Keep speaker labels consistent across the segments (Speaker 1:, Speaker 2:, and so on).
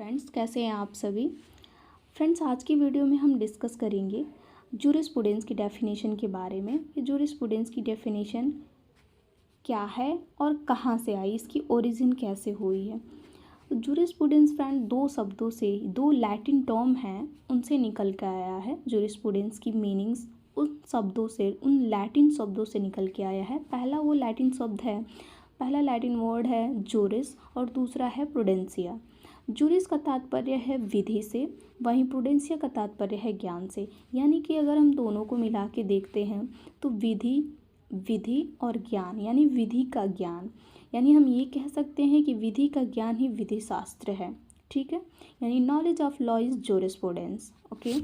Speaker 1: Friends, कैसे हैं आप सभी। फ्रेंड्स, आज की वीडियो में हम डिस्कस करेंगे जूरिस्प्रूडेंस की डेफिनेशन के बारे में कि जूरिस्प्रूडेंस की डेफिनेशन क्या है और कहाँ से आई, इसकी ओरिजिन कैसे हुई है। जूरिस्प्रूडेंस फ्रेंड दो शब्दों से, दो लैटिन टर्म हैं, उनसे निकल कर आया है। जूरिस्प्रूडेंस की मीनिंग्स उन शब्दों से, उन लैटिन शब्दों से निकल के आया है। पहला लैटिन वर्ड है जूरिस और दूसरा है प्रूडेंसिया। जूरिस का तात्पर्य है विधि से, वहीं प्रूडेंसिया का तात्पर्य है ज्ञान से। यानी कि अगर हम दोनों को मिला के देखते हैं तो विधि और ज्ञान, यानी विधि का ज्ञान, यानी हम ये कह सकते हैं कि विधि का ज्ञान ही विधि शास्त्र है। ठीक है, यानी knowledge of law is jurisprudence. Okay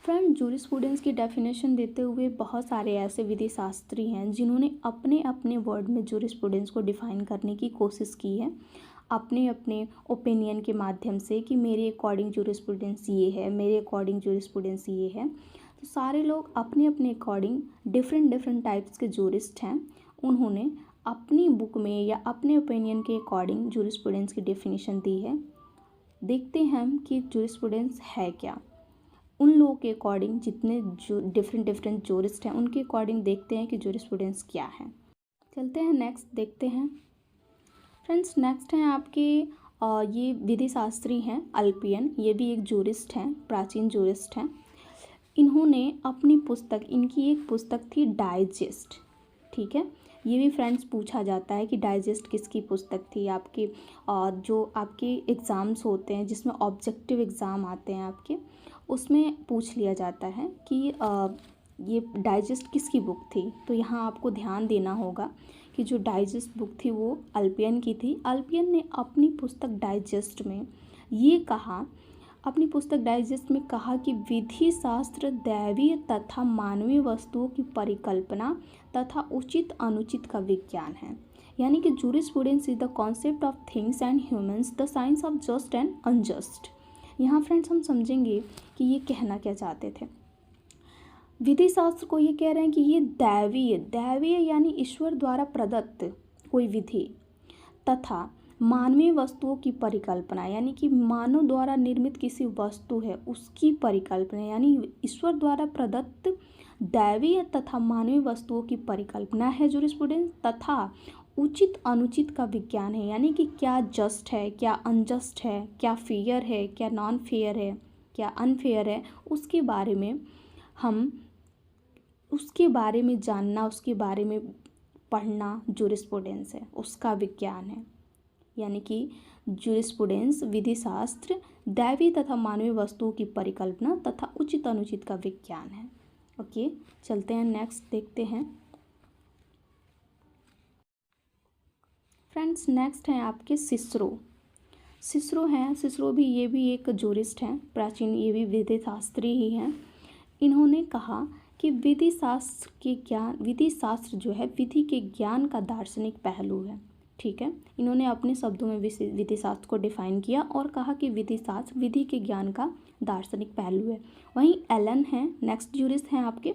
Speaker 1: friend, jurisprudence की डेफिनेशन देते हुए बहुत सारे ऐसे विधि शास्त्री हैं जिन्होंने अपने अपने वर्ड में जूरिस्प्रूडेंस को डिफाइन करने की कोशिश की है, अपने अपने ओपिनियन के माध्यम से कि मेरे अकॉर्डिंग जूरिस्प्रूडेंस ये है, मेरे अकॉर्डिंग जूरिस्प्रूडेंस ये है। तो सारे लोग अपने अपने अकॉर्डिंग डिफरेंट टाइप्स के जूरिस्ट हैं। उन्होंने अपनी बुक में या अपने ओपिनियन के अकॉर्डिंग जूरिस्प्रूडेंस की डेफिनेशन दी है। देखते हैं हम कि जूरिस्प्रूडेंस है क्या। उन लोगों के अकॉर्डिंग, जितने जो डिफरेंट जूरिस्ट हैं, उनके अकॉर्डिंग देखते हैं कि जूरिस्प्रूडेंस क्या है। चलते हैं नेक्स्ट, देखते हैं। फ्रेंड्स, नेक्स्ट हैं आपके ये विधि शास्त्री हैं अल्पियन। ये भी एक जूरिस्ट हैं, प्राचीन जूरिस्ट हैं। इन्होंने अपनी पुस्तक, इनकी एक पुस्तक थी डाइजेस्ट। ठीक है, ये भी फ्रेंड्स पूछा जाता है कि डाइजेस्ट किसकी पुस्तक थी। आपके जो आपके एग्ज़ाम्स होते हैं, जिसमें ऑब्जेक्टिव एग्ज़ाम आते हैं आपके, उसमें पूछ लिया जाता है कि ये डाइजेस्ट किसकी बुक थी। तो यहाँ आपको ध्यान देना होगा कि जो डाइजेस्ट बुक थी वो अल्पियन की थी। अल्पियन ने अपनी पुस्तक डाइजेस्ट में ये कहा, अपनी पुस्तक डाइजेस्ट में कहा कि विधि शास्त्र दैवीय तथा मानवीय वस्तुओं की परिकल्पना तथा उचित अनुचित का विज्ञान है। यानी कि jurisprudence is the concept of things and humans, the science of just and unjust. यहाँ फ्रेंड्स हम समझेंगे कि ये कहना क्या चाहते थे। विधि शास्त्र को ये कह रहे हैं कि ये दैवीय यानी ईश्वर द्वारा प्रदत्त कोई विधि तथा मानवीय वस्तुओं की परिकल्पना, यानी कि मानव द्वारा निर्मित किसी वस्तु है उसकी परिकल्पना, यानी ईश्वर द्वारा प्रदत्त दैवीय तथा मानवीय वस्तुओं की परिकल्पना है जूरिस्प्रूडेंस। तथा उचित अनुचित का विज्ञान है, यानी कि क्या जस्ट है, क्या अनजस्ट है, क्या फेयर है, क्या नॉन फेयर है, क्या अनफेयर है, उसके बारे में जानना, उसके बारे में पढ़ना जूरिस्प्रूडेंस है, उसका विज्ञान है। यानी कि जूरिस्प्रूडेंस विधि शास्त्र दैवीय तथा मानवीय वस्तुओं की परिकल्पना तथा उचित अनुचित का विज्ञान है। ओके, चलते हैं नेक्स्ट, देखते हैं। फ्रेंड्स, नेक्स्ट हैं आपके सिसरो हैं। सिसरो भी, ये भी एक जूरिस्ट हैं, प्राचीन, ये भी विधि शास्त्री ही हैं। इन्होंने कहा कि विधि शास्त्र जो है विधि के ज्ञान का दार्शनिक पहलू है। ठीक है, इन्होंने अपने शब्दों में विधि शास्त्र को डिफाइन किया और कहा कि विधि शास्त्र विधि के ज्ञान का दार्शनिक पहलू है। वहीं एलन हैं, नेक्स्ट जूरिस्ट हैं आपके।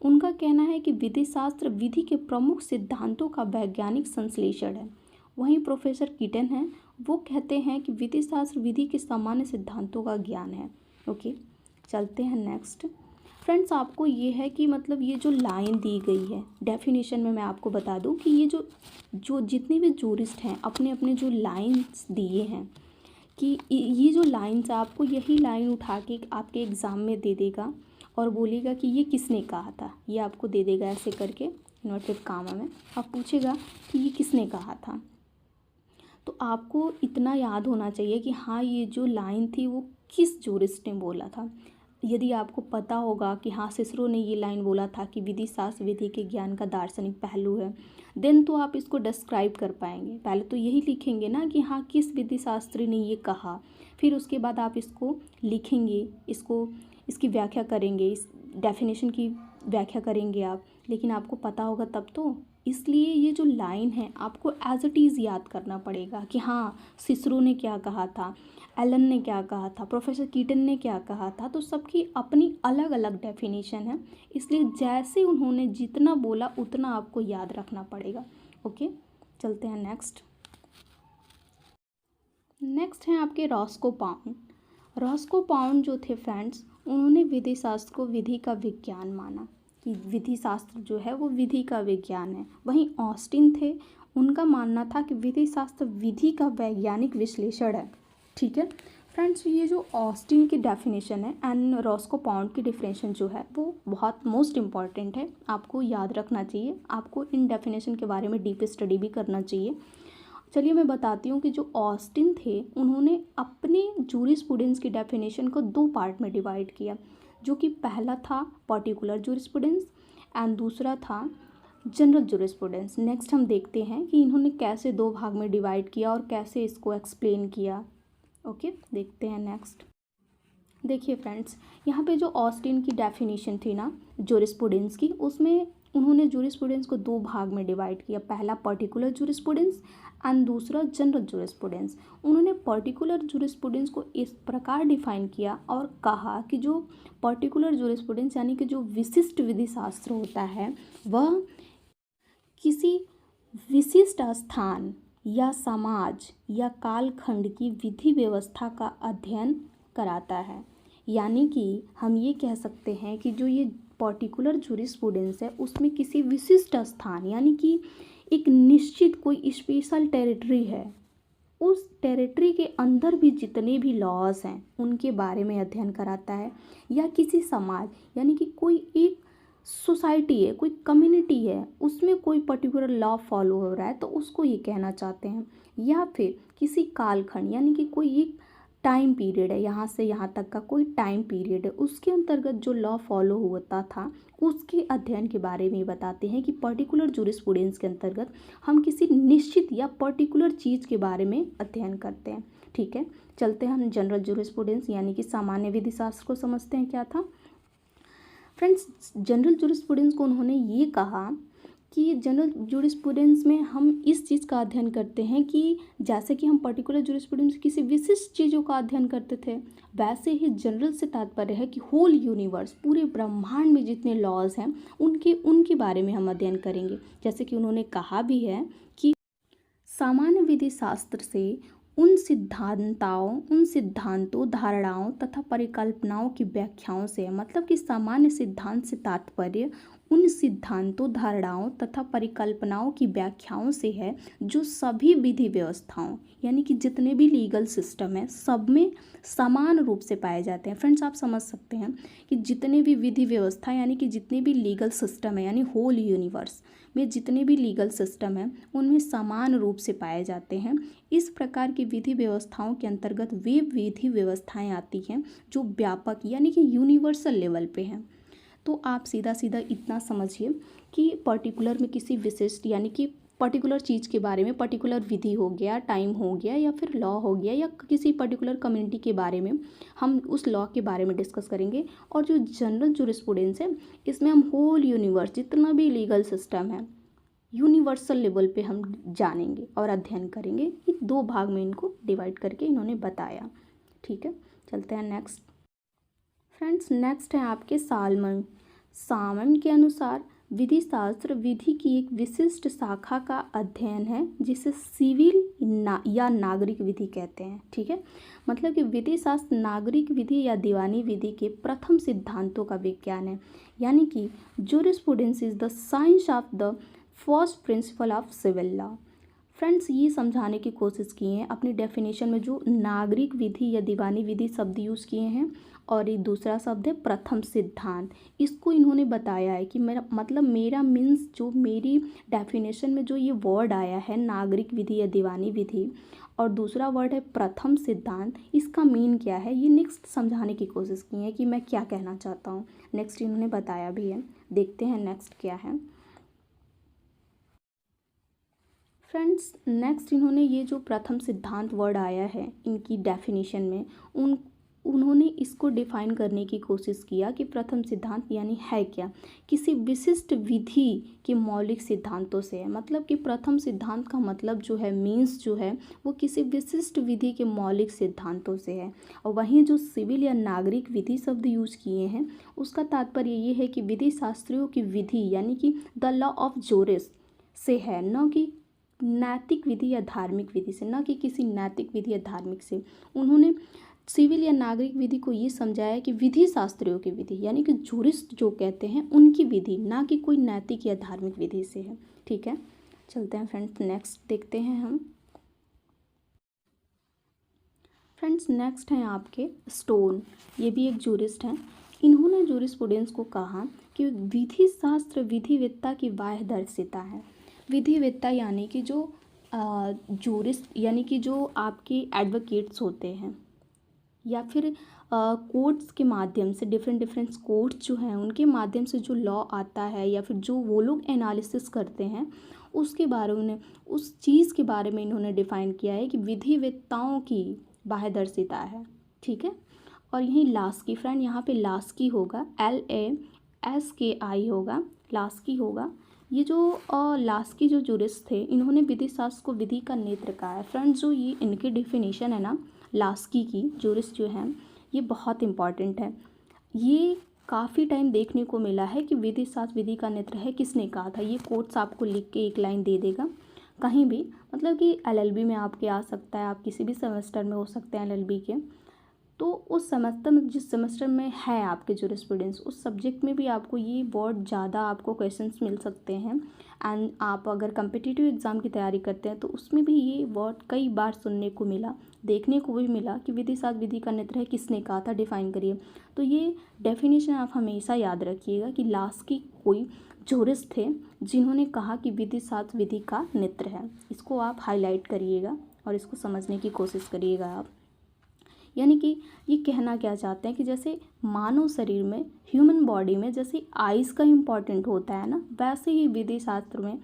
Speaker 1: उनका कहना है कि विधि शास्त्र विधि के प्रमुख सिद्धांतों का वैज्ञानिक संश्लेषण है। वहीं प्रोफेसर कीटन हैं, वो कहते हैं कि विधि शास्त्र विधि के सामान्य सिद्धांतों का ज्ञान है। ओके, चलते हैं नेक्स्ट। फ्रेंड्स, आपको ये है कि मतलब ये जो लाइन दी गई है डेफिनेशन में, मैं आपको बता दूं कि ये जो जितने भी जूरिस्ट हैं अपने अपने जो लाइंस दिए हैं, कि ये जो लाइंस, आपको यही लाइन उठा के आपके एग्ज़ाम में दे देगा और बोलेगा कि ये किसने कहा था। ये आपको दे देगा ऐसे करके इन्वर्टेड कामा में, आप पूछेगा कि ये किसने कहा था। तो आपको इतना याद होना चाहिए कि हाँ, ये जो लाइन थी वो किस जूरिस्ट ने बोला था। यदि आपको पता होगा कि हाँ, सिसरो ने ये लाइन बोला था कि विधि शास्त्र विधि के ज्ञान का दार्शनिक पहलू है, देन तो आप इसको डिस्क्राइब कर पाएंगे। पहले तो यही लिखेंगे ना कि हाँ, किस विधि शास्त्री ने ये कहा, फिर उसके बाद आप इसको लिखेंगे, इसकी व्याख्या करेंगे, इस डेफिनेशन की व्याख्या करेंगे आप। लेकिन आपको पता होगा तब तो, इसलिए ये जो लाइन है आपको एज इट इज़ याद करना पड़ेगा कि हाँ, सिसरो ने क्या कहा था, एलन ने क्या कहा था, प्रोफेसर कीटन ने क्या कहा था। तो सबकी अपनी अलग अलग डेफिनेशन है, इसलिए जैसे उन्होंने जितना बोला उतना आपको याद रखना पड़ेगा। ओके, चलते हैं नेक्स्ट। नेक्स्ट हैं आपके रॉस्को पाउंड। रॉस्को पाउंड जो थे फ्रेंड्स, उन्होंने विधि शास्त्र को विधि का विज्ञान माना, कि विधि शास्त्र जो है वो विधि का विज्ञान है। वहीं ऑस्टिन थे, उनका मानना था कि विधि शास्त्र विधि का वैज्ञानिक विश्लेषण है। ठीक है फ्रेंड्स, ये जो ऑस्टिन की डेफिनेशन है एंड रॉस्को पाउंड की डेफिनेशन जो है वो बहुत मोस्ट इम्पॉर्टेंट है, आपको याद रखना चाहिए। आपको इन डेफिनेशन के बारे में डीप स्टडी भी करना चाहिए। चलिए मैं बताती हूँ कि जो ऑस्टिन थे, उन्होंने अपने जूरिस्प्रूडेंस की डेफिनेशन को दो पार्ट में डिवाइड किया, जो कि पहला था पर्टिकुलर जूरिस्प्रूडेंस एंड दूसरा था जनरल जूरिस्प्रूडेंस। नेक्स्ट हम देखते हैं कि इन्होंने कैसे दो भाग में डिवाइड किया और कैसे इसको एक्सप्लेन किया। ओके, देखते हैं नेक्स्ट। देखिए फ्रेंड्स, यहाँ पे जो ऑस्टिन की डेफिनेशन थी ना जूरिस्प्रूडेंस की, उसमें उन्होंने जूरिस्प्रूडेंस को दो भाग में डिवाइड किया, पहला पर्टिकुलर जूरिस्प्रूडेंस एंड दूसरा जनरल जूरिस्प्रूडेंस। उन्होंने पर्टिकुलर जूरिस्प्रूडेंस को इस प्रकार डिफाइन किया और कहा कि जो पर्टिकुलर जूरिस्प्रूडेंस यानी कि जो विशिष्ट विधि शास्त्र होता है, वह किसी विशिष्ट स्थान या समाज या कालखंड की विधि व्यवस्था का अध्ययन कराता है। यानी कि हम ये कह सकते हैं कि जो ये पर्टिकुलर जूरिस्प्रूडेंस है, उसमें किसी विशिष्ट स्थान यानी कि एक निश्चित कोई स्पेशल टेरिटरी है, उस टेरिटरी के अंदर भी जितने भी लॉज हैं उनके बारे में अध्ययन कराता है। या किसी समाज यानी कि कोई एक सोसाइटी है, कोई कम्युनिटी है, उसमें कोई पर्टिकुलर लॉ फॉलो हो रहा है, तो उसको ये कहना चाहते हैं। या फिर किसी कालखंड यानी कि कोई एक टाइम पीरियड है, यहाँ से यहाँ तक का कोई टाइम पीरियड है, उसके अंतर्गत जो लॉ फॉलो होता था उसके अध्ययन के बारे में बताते हैं कि पर्टिकुलर जूरिस्प्रूडेंस के अंतर्गत हम किसी निश्चित या पर्टिकुलर चीज़ के बारे में अध्ययन करते हैं। ठीक है, चलते हैं हम जनरल जूरिस्प्रूडेंस यानी कि सामान्य विधि शास्त्र को समझते हैं क्या था। फ्रेंड्स, जनरल जूरिस्प्रूडेंस को उन्होंने ये कहा कि जनरल जूरिस्प्रूडेंस में हम इस चीज़ का अध्ययन करते हैं कि जैसे कि हम पर्टिकुलर जूरिस्प्रूडेंस किसी विशिष्ट चीज़ों का अध्ययन करते थे, वैसे ही जनरल से तात्पर्य है कि होल यूनिवर्स, पूरे ब्रह्मांड में जितने लॉज हैं उनके बारे में हम अध्ययन करेंगे। जैसे कि उन्होंने कहा भी है कि सामान्य विधि शास्त्र से उन सिद्धांतों, धारणाओं तथा परिकल्पनाओं की व्याख्याओं से, मतलब कि सामान्य सिद्धांत से तात्पर्य उन सिद्धांतों, धारणाओं तथा परिकल्पनाओं की व्याख्याओं से है जो सभी विधि व्यवस्थाओं यानी कि जितने भी लीगल सिस्टम है सब में समान रूप से पाए जाते हैं। फ्रेंड्स, आप समझ सकते हैं कि जितने भी विधि व्यवस्था यानी कि जितने भी लीगल सिस्टम है, यानी होल यूनिवर्स में जितने भी लीगल सिस्टम है उनमें समान रूप से पाए जाते हैं। इस प्रकार की विधि व्यवस्थाओं के अंतर्गत वे विधि व्यवस्थाएं आती हैं जो व्यापक यानी कि यूनिवर्सल लेवल पे हैं। तो आप सीधा सीधा इतना समझिए कि पर्टिकुलर में किसी विशिष्ट यानी कि पर्टिकुलर चीज़ के बारे में, पर्टिकुलर विधि हो गया, टाइम हो गया, या फिर लॉ हो गया, या किसी पर्टिकुलर कम्युनिटी के बारे में हम उस लॉ के बारे में डिस्कस करेंगे। और जो जनरल जूरिस्प्रूडेंस है, इसमें हम होल यूनिवर्स जितना भी लीगल सिस्टम है यूनिवर्सल लेवल पे हम जानेंगे और अध्ययन करेंगे। ये दो भाग में इनको डिवाइड करके इन्होंने बताया। ठीक है, चलते हैं नेक्स्ट। फ्रेंड्स, नेक्स्ट है आपके सालमन। सालमन के अनुसार विधि शास्त्र विधि की एक विशिष्ट शाखा का अध्ययन है जिसे सिविल या नागरिक विधि कहते हैं। ठीक है, मतलब कि विधि शास्त्र नागरिक विधि या दीवानी विधि के प्रथम सिद्धांतों का विज्ञान है। यानी कि jurisprudence is the science of the first principle of civil law. Friends, ये समझाने की कोशिश की है अपनी डेफिनेशन में जो नागरिक विधि या दीवानी विधि शब्द यूज़ किए हैं, और ये दूसरा शब्द है प्रथम सिद्धांत। इसको इन्होंने बताया है कि मेरा मीन्स जो मेरी डेफिनेशन में जो ये वर्ड आया है नागरिक विधि या दीवानी विधि, और दूसरा वर्ड है प्रथम सिद्धांत, इसका मीन क्या है, ये नेक्स्ट समझाने की कोशिश की है कि मैं क्या कहना चाहता हूँ। नेक्स्ट इन्होंने बताया भी है, देखते हैं नेक्स्ट क्या है। फ्रेंड्स, नेक्स्ट इन्होंने ये जो प्रथम सिद्धांत वर्ड आया है इनकी डेफिनेशन में, उन्होंने इसको डिफाइन करने की कोशिश किया कि प्रथम सिद्धांत यानी है क्या, किसी विशिष्ट विधि के मौलिक सिद्धांतों से है। मतलब कि प्रथम सिद्धांत का मतलब जो है मीन्स जो है वो किसी विशिष्ट विधि के मौलिक सिद्धांतों से है। और वहीं जो सिविल या नागरिक विधि शब्द यूज़ किए हैं उसका तात्पर्य ये है कि विधि शास्त्रियों की विधि यानी कि द लॉ ऑफ जोरिस से है, न कि नैतिक विधि या धार्मिक विधि से, न कि किसी नैतिक विधि या धार्मिक से। उन्होंने सिविल या नागरिक विधि को ये समझाया कि विधि शास्त्रियों की विधि, यानी कि जूरिस्ट जो कहते हैं उनकी विधि, ना कि कोई नैतिक या धार्मिक विधि से है। ठीक है, चलते हैं फ्रेंड्स, नेक्स्ट देखते हैं हम। फ्रेंड्स नेक्स्ट हैं आपके स्टोन, ये भी एक जूरिस्ट हैं। इन्होंने जूरिस्प्रूडेंस को कहा कि विधि शास्त्र विधिवेत्ता की बाह्यदर्शिता है। विधिवेत्ता यानी कि जो जूरिस्ट यानी कि जो आपके एडवोकेट्स होते हैं या फिर कोर्ट्स के माध्यम से, डिफरेंट कोर्ट्स जो हैं उनके माध्यम से जो लॉ आता है या फिर जो वो लोग एनालिसिस करते हैं उसके बारे में, उस चीज़ के बारे में इन्होंने डिफ़ाइन किया है कि विधिवेत्ताओं की बाह्यदर्शिता है। ठीक है, और यहीं लास्की, फ्रेंड यहाँ पे लास्की होगा, LASKI होगा, लास्की होगा। ये जो लास्की जो जूरिस्ट थे, इन्होंने विधि शास्त्र को विधि का नेत्र कहा है। फ्रेंड्स जो ये इनकी डेफिनेशन है ना लास्की की, जूरिस्ट जो हैं ये बहुत इंपॉर्टेंट है। ये काफ़ी टाइम देखने को मिला है कि विधि शास्त्र विधि का नेत्र है, किसने कहा था। ये कोट्स आपको लिख के एक लाइन दे देगा कहीं भी, मतलब कि LLB में आपके आ सकता है, आप किसी भी सेमेस्टर में हो सकते हैं LLB के। तो उस सेमेस्टर में, जिस सेमेस्टर में है आपके जूरिस्प्रूडेंस, उस सब्जेक्ट में भी आपको ये वर्ड ज़्यादा आपको क्वेश्चंस मिल सकते हैं। एंड आप अगर कम्पिटिटिव एग्ज़ाम की तैयारी करते हैं तो उसमें भी ये वर्ड कई बार सुनने को मिला, देखने को भी मिला कि विधि शास्त्र विधि का नेत्र है, किसने कहा था, डिफाइन करिए। तो ये डेफिनेशन आप हमेशा याद रखिएगा कि लास्की कोई जूरिस्ट थे जिन्होंने कहा कि विधि शास्त्र विधि का नेत्र है। इसको आप हाईलाइट करिएगा और इसको समझने की कोशिश करिएगा आप। यानी कि ये कहना क्या चाहते हैं कि जैसे मानव शरीर में, ह्यूमन बॉडी में जैसे आइज़ का इम्पॉर्टेंट होता है ना, वैसे ही विधि शास्त्र में,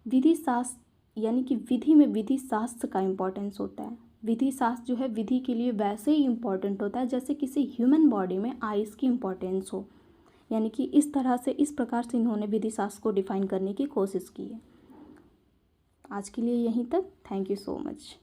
Speaker 1: विधि शास्त्र यानी कि विधि में विधि शास्त्र का इम्पोर्टेंस होता है। विधि शास्त्र जो है विधि के लिए वैसे ही इम्पॉर्टेंट होता है जैसे किसी ह्यूमन बॉडी में आइज़ की इम्पोर्टेंस हो। यानी कि इस तरह से, इस प्रकार से इन्होंने विधि शास्त्र को डिफाइन करने की कोशिश की है। आज के लिए यहीं तक, थैंक यू सो मच।